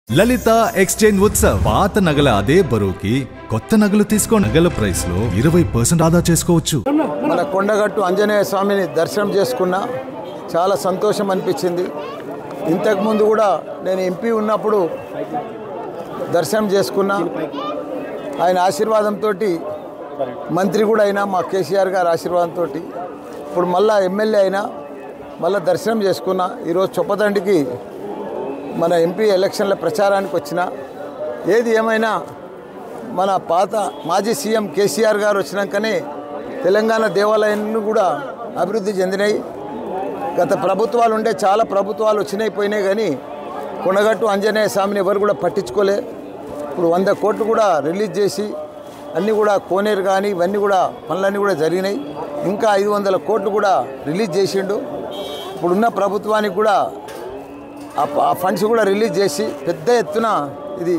లలిత exchange Utsav పాత నగల అదే బరువుకి కొత్త నగలు తీసుకో నగల ప్రైస్ లో 20% ఆదా చేసుకోవచ్చు. మన కొండగట్టు ఆంజనేయ స్వామిని దర్శనం చేసుకున్నా చాలా సంతోషం అనిపించింది. ఇంతకు ముందు కూడా నేను ఎంపీ ఉన్నప్పుడు దర్శనం చేసుకున్నా. ఆయన ఆశీర్వాదంతో మంత్రి కూడా అయినా మా కేసీఆర్ గారి ఆశీర్వాదంతో ఇప్పుడు మళ్ళా ఎమ్మెల్యే అయినా మళ్ళీ దర్శనం చేసుకున్నా. ఈరోజు చొప్పదండికి మన ఎంపీ ఎలక్షన్ల ప్రచారానికి వచ్చిన. ఏది ఏమైనా మన పాత మాజీ సీఎం కేసీఆర్ గారు వచ్చినాకనే తెలంగాణ దేవాలయాన్ని కూడా అభివృద్ధి చెందినాయి. గత ప్రభుత్వాలు ఉండే చాలా ప్రభుత్వాలు వచ్చినాయి పోయినాయి, కానీ కొండగట్టు ఆంజనేయ స్వామిని ఎవరు కూడా పట్టించుకోలే. ఇప్పుడు 100 కోట్లు కూడా రిలీజ్ చేసి అన్నీ కూడా కోనేరు కానీ ఇవన్నీ కూడా పనులన్నీ కూడా జరిగినాయి. ఇంకా 500 కోట్లు కూడా రిలీజ్ చేసిండు. ఇప్పుడున్న ప్రభుత్వానికి కూడా ఆ ఫండ్స్ కూడా రిలీజ్ చేసి పెద్ద ఎత్తున ఇది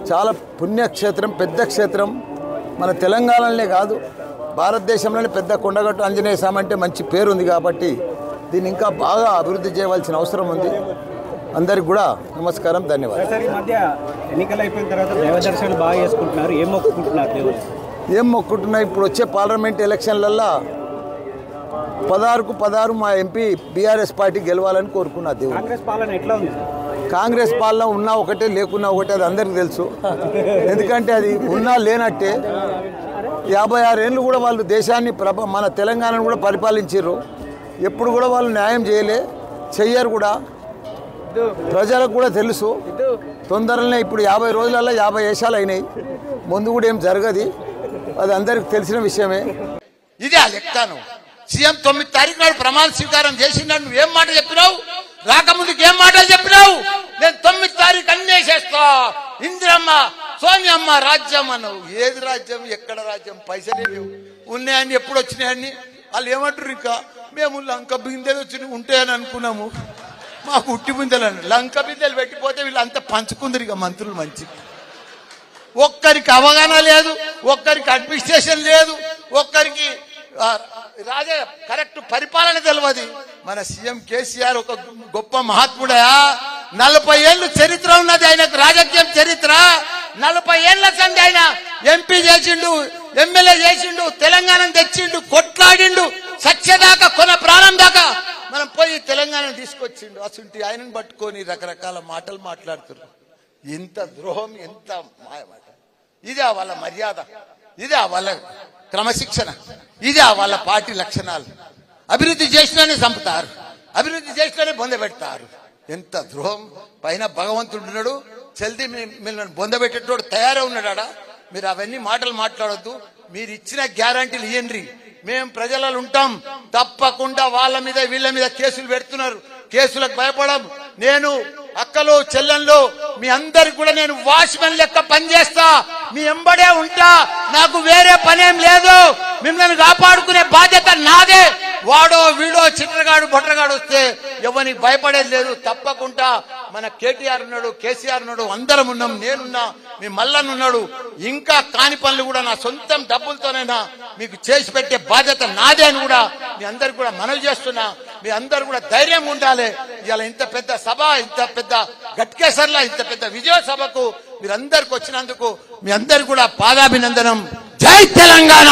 చాలా పుణ్యక్షేత్రం, పెద్ద క్షేత్రం. మన తెలంగాణలోనే కాదు భారతదేశంలోనే పెద్ద కొండగట్టు ఆంజనేయ స్వామి అంటే మంచి పేరు ఉంది. కాబట్టి దీన్ని ఇంకా బాగా అభివృద్ధి చేయవలసిన అవసరం ఉంది. అందరికి కూడా నమస్కారం, ధన్యవాదాలు. ఈ మధ్య ఎన్నికలు అయిపోయిన తర్వాత దైవ దర్శనాలు బాగా చేసుకుంటున్నారు. ఏం మొక్కుకుంటున్నారు దేవుడు? ఏం మొక్కుకుంటున్నా, ఇప్పుడు వచ్చే పార్లమెంట్ ఎలక్షన్లల్లో 16కు 16 మా ఎంపీ బీఆర్ఎస్ పార్టీ గెలవాలని కోరుకున్నా దేవుడు. కాంగ్రెస్ పాలన ఎట్లా ఉంది? కాంగ్రెస్ పాలన ఉన్నా ఒకటే లేకున్నా ఒకటే, అది అందరికీ తెలుసు. ఎందుకంటే అది ఉన్నా లేనట్టే. 56 ఏళ్ళు కూడా వాళ్ళు దేశాన్ని మన తెలంగాణను కూడా పరిపాలించారు. ఎప్పుడు కూడా వాళ్ళు న్యాయం చెయ్యరు కూడా. ప్రజలకు కూడా తెలుసు. తొందరలోనే ఇప్పుడు 50 రోజులలో 50 వేషాలు అయినాయి. ముందు కూడా ఏం జరగదు, అది అందరికి తెలిసిన విషయమే. ఇదే ఆ లెక్కను సీఎం 9 తారీఖు నాడు ప్రమాణ స్వీకారం చేసినాడు. నువ్వేం మాట చెప్పినావు? రాకముందుకు ఏం మాటలు చెప్పినావు? నేను 9 తారీఖు అన్నీ చేస్తా, ఇందిరమ్మ సోనియమ్మ రాజ్యం అన్నావు. ఏది రాజ్యం? ఎక్కడ రాజ్యం? పైసలే లేవు. ఉన్నాయని ఎప్పుడు వచ్చినాయని వాళ్ళు ఏమంటారు? ఇంకా మేము లంక బిందెలు వచ్చి ఉంటాయని అనుకున్నాము. మాకు ఉట్టి బిందెలు అని లంక బిందెలు పెట్టిపోతే వీళ్ళంతా పంచుకుందరు. ఇక మంత్రులు మంచి ఒక్కరికి అవగాహన లేదు, ఒక్కరికి అడ్మినిస్ట్రేషన్ లేదు, ఒక్కరికి కరెక్ట్ పరిపాలన తెలియదు. మన సీఎం కేసీఆర్ ఒక గొప్ప మహాత్ముడా. 40 ఏళ్ళు చరిత్ర ఉన్నది ఆయనకు, రాజకీయం చరిత్ర. 40 ఏళ్ల సంది ఆయన ఎంపీ చేసిండు, ఎమ్మెల్యే చేసిండు, తెలంగాణను తెచ్చిండు, కొట్లాడిండు, సత్యదాకా కొన ప్రాణం దాకా మనం పోయి తెలంగాణను తీసుకొచ్చిండు. అసలు ఆయనను పట్టుకొని రకరకాల మాటలు మాట్లాడుతున్నారు. ఎంత ద్రోహం, ఎంత మాయమాట. ఇదే వాళ్ళ మర్యాద, ఇదే వాళ్ళ క్రమశిక్షణ, ఇదే వాళ్ళ పార్టీ లక్షణాలు. అభివృద్ధి చేసినానే చంపుతారు, అభివృద్ధి చేసినానే బొందబెడతారు. ఎంత ద్రోహం. పైన భగవంతుడు ఉన్నాడు, చల్ది మిమ్మల్ని బొందబెట్టేటోడు తయారే ఉన్నాడా? మీరు అవన్నీ మాటలు మాట్లాడొద్దు. మీరు ఇచ్చిన గ్యారంటీలు ఇయ్యండి, మేము ప్రజలలో ఉంటాం. తప్పకుండా వాళ్ళ మీద వీళ్ళ మీద కేసులు పెడుతున్నారు. కేసులకు భయపడం. నేను అక్కలు చెల్లెళ్ళు మీ అందరికి కూడా నేను వాచ్మెన్ లెక్క పనిచేస్తా, మీ ఎంబడే ఉంటా. నాకు వేరే పనేం లేదు. మిమ్మల్ని కాపాడుకునే బాధ్యత నాదే. వాడో వీడో చిట్రగాడు బొట్రగాడు వస్తే ఎవరికి భయపడేది లేదు. తప్పకుండా మన కేటీఆర్ ఉన్నాడు, కేసీఆర్ ఉన్నాడు, అందరం ఉన్నాం. నేనున్నా, మీ మల్లన్న ఉన్నాడు. ఇంకా కాని పనులు కూడా నా సొంతం డబ్బులతోనైనా మీకు చేసి పెట్టే బాధ్యత నాదే అని కూడా మీ అందరికి కూడా మనవి చేస్తున్నా. మీ అందరు కూడా ధైర్యం ఉండాలి. ఇవాళ ఇంత పెద్ద సభ, ఇంత పెద్ద గట్కేసర్లా ఇంత పెద్ద విజయ సభకు మీరందరికి వచ్చినందుకు మీ అందరికి కూడా పాదాభినందనం. జై తెలంగాణ.